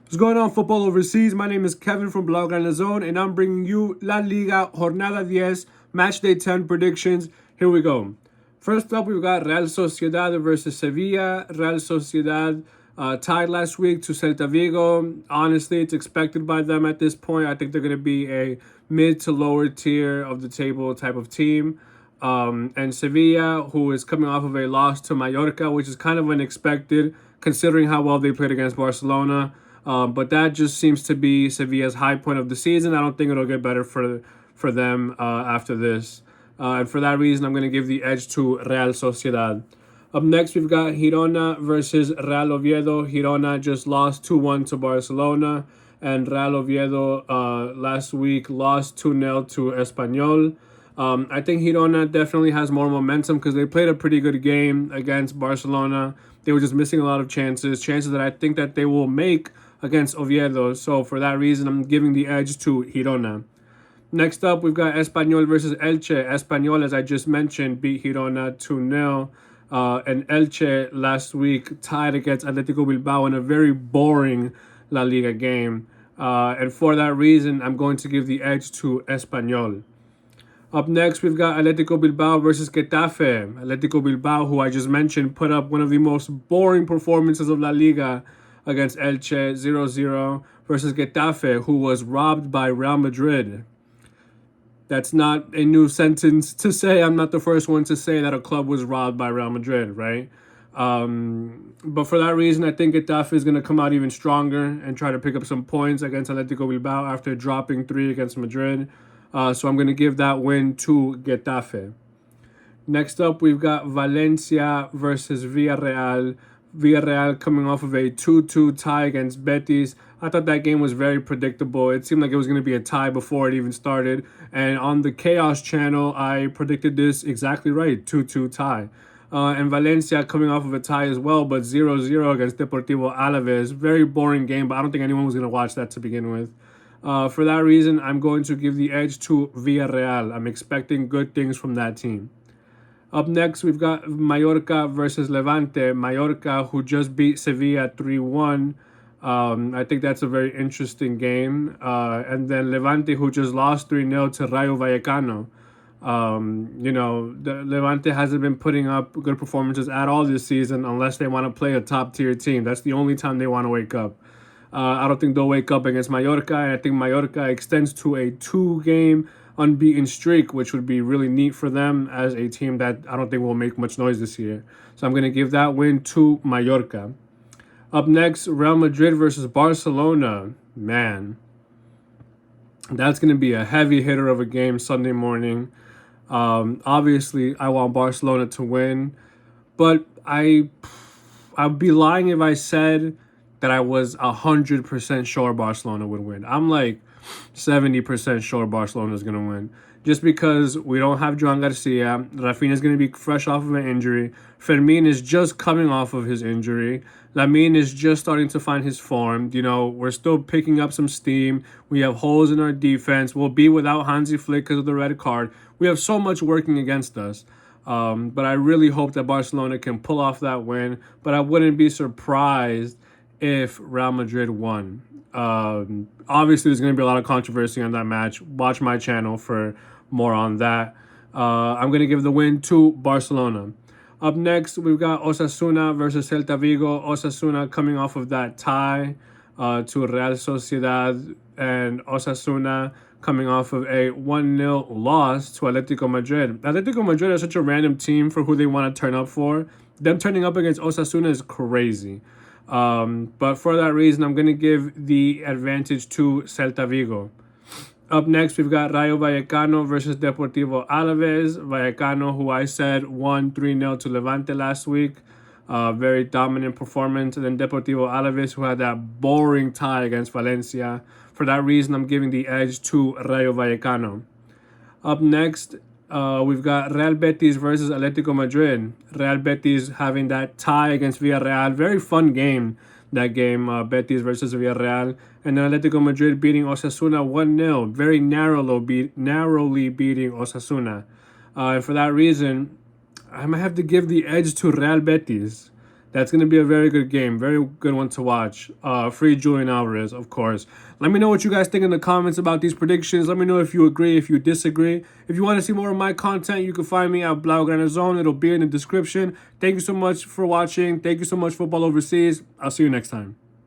What's going on, football overseas? My name is Kevin from Blog on the Zone, and I'm bringing you La Liga Jornada Diez Match Day 10 predictions. Here we go. First up, we've got Real Sociedad versus Sevilla. Real Sociedad tied last week to Celta Vigo. Honestly, it's expected by them at this point. I think they're going to be a mid to lower tier of the table type of team. And Sevilla, who is coming off of a loss to Mallorca, which is kind of unexpected considering how well they played against Barcelona. But that just seems to be Sevilla's high point of the season. I don't think it'll get better for them after this. And for that reason, I'm going to give the edge to Real Sociedad. Up next, we've got Girona versus Real Oviedo. Girona just lost 2-1 to Barcelona. And Real Oviedo last week lost 2-0 to Espanyol. I think Girona definitely has more momentum because they played a pretty good game against Barcelona. They were just missing a lot of chances that I think that they will make against Oviedo. So for that reason, I'm giving the edge to Girona. Next up, we've got Espanyol versus Elche. Espanyol, as I just mentioned, beat Girona 2-0. And Elche last week tied against Atletico Bilbao in a very boring La Liga game. And for that reason, I'm going to give the edge to Espanyol. Up next, we've got Atletico Bilbao versus Getafe. Atletico Bilbao, who I just mentioned, put up one of the most boring performances of La Liga against Elche, 0-0, versus Getafe, who was robbed by Real Madrid. That's not a new sentence to say. I'm not the first one to say that a club was robbed by Real Madrid, right? But for that reason, I think Getafe is going to come out even stronger and try to pick up some points against Atletico Bilbao after dropping 3 against Madrid. So I'm going to give that win to Getafe. Next up, we've got Valencia versus Villarreal. Villarreal coming off of a 2-2 tie against Betis. I thought that game was very predictable. It seemed like it was going to be a tie before it even started. And on the Chaos channel, I predicted this exactly right, 2-2 tie. And Valencia coming off of a tie as well, but 0-0 against Deportivo Alaves. Very boring game, but I don't think anyone was going to watch that to begin with. For that reason, I'm going to give the edge to Villarreal. I'm expecting good things from that team. Up next, we've got Mallorca versus Levante. Mallorca, who just beat Sevilla 3-1. I think that's a very interesting game. And then Levante, who just lost 3-0 to Rayo Vallecano. Levante hasn't been putting up good performances at all this season unless they want to play a top-tier team. That's the only time they want to wake up. I don't think they'll wake up against Mallorca, and I think Mallorca extends to a 2-game unbeaten streak, which would be really neat for them as a team that I don't think will make much noise this year. So I'm going to give that win to Mallorca. Up next, Real Madrid versus Barcelona. Man, that's going to be a heavy hitter of a game Sunday morning. Obviously, I want Barcelona to win, but I'd be lying if I said that I was 100% sure Barcelona would win. I'm like 70% sure Barcelona is going to win. Just because we don't have Joan Garcia. Rafinha is going to be fresh off of an injury. Fermin is just coming off of his injury. Lamine is just starting to find his form. We're still picking up some steam. We have holes in our defense. We'll be without Hansi Flick because of the red card. We have so much working against us. But I really hope that Barcelona can pull off that win. But I wouldn't be surprised if Real Madrid won. Obviously, there's going to be a lot of controversy on that match. Watch my channel for more on that. I'm going to give the win to Barcelona. Up next, we've got Osasuna versus Celta Vigo. Osasuna coming off of that tie to Real Sociedad, and Osasuna coming off of a 1-0 loss to Atletico Madrid. Atletico Madrid is such a random team for who they want to turn up for. Them turning up against Osasuna is crazy. But for that reason, I'm going to give the advantage to Celta Vigo. Up next, we've got Rayo Vallecano versus Deportivo Alaves. Vallecano, who I said won 3-0 to Levante last week. Very dominant performance. And then Deportivo Alaves, who had that boring tie against Valencia. For that reason, I'm giving the edge to Rayo Vallecano. Up next, we've got Real Betis versus Atletico Madrid. Real Betis having that tie against Villarreal. Very fun game, that game, Betis versus Villarreal. And then Atletico Madrid beating Osasuna 1-0. Very narrowly beating Osasuna. And for that reason, I might have to give the edge to Real Betis. That's going to be a very good game. Very good one to watch. Free Julian Alvarez, of course. Let me know what you guys think in the comments about these predictions. Let me know if you agree, if you disagree. If you want to see more of my content, you can find me at Blaugrana Zone. It'll be in the description. Thank you so much for watching. Thank you so much, Football Overseas. I'll see you next time.